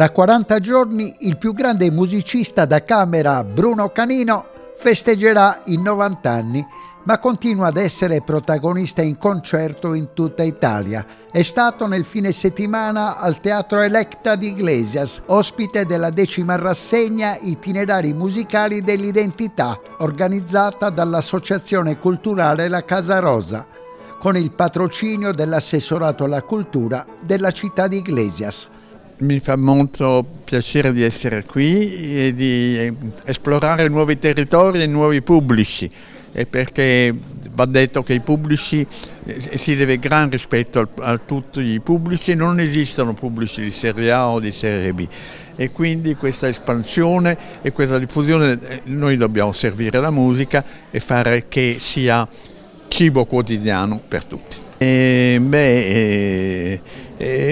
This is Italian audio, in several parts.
Tra 40 giorni il più grande musicista da camera Bruno Canino festeggerà i 90 anni, ma continua ad essere protagonista in concerto in tutta Italia. È stato nel fine settimana al Teatro Electa di Iglesias, ospite della 10ª rassegna Itinerari musicali dell'identità, organizzata dall'Associazione Culturale La Casa Rosa, con il patrocinio dell'Assessorato alla Cultura della città di Iglesias. Mi fa molto piacere di essere qui e di esplorare nuovi territori e nuovi pubblici, e perché va detto che i pubblici, si deve gran rispetto a tutti i pubblici, non esistono pubblici di serie A o di serie B, e quindi questa espansione e questa diffusione, noi dobbiamo servire la musica e fare che sia cibo quotidiano per tutti. È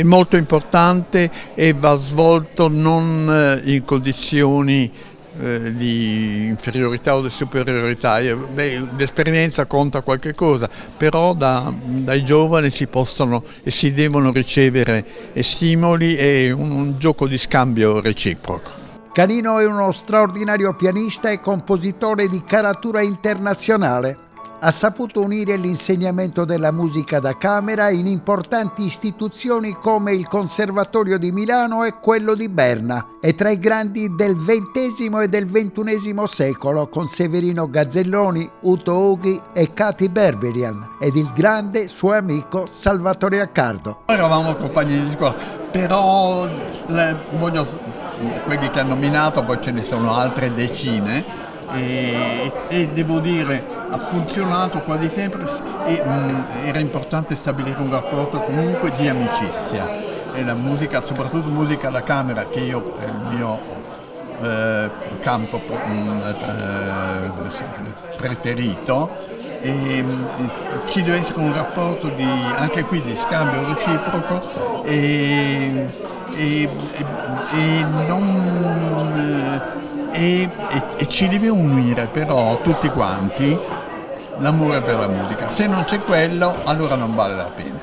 molto importante e va svolto non in condizioni di inferiorità o di superiorità. L'esperienza conta qualche cosa, però dai giovani si possono e si devono ricevere stimoli e un gioco di scambio reciproco. Canino è uno straordinario pianista e compositore di caratura internazionale. Ha saputo unire l'insegnamento della musica da camera in importanti istituzioni come il Conservatorio di Milano e quello di Berna. È tra i grandi del XX e del XXI secolo, con Severino Gazzelloni, Uto Ughi e Katy Berberian, ed il grande suo amico Salvatore Accardo. Eravamo compagni di scuola, però quelli che hanno nominato, poi ce ne sono altre decine, e devo dire ha funzionato quasi sempre, e era importante stabilire un rapporto comunque di amicizia, e la musica, soprattutto musica da camera, che io è il mio campo preferito, e ci deve essere un rapporto anche qui di scambio reciproco e ci deve unire però tutti quanti l'amore per la musica. Se non c'è quello, allora non vale la pena.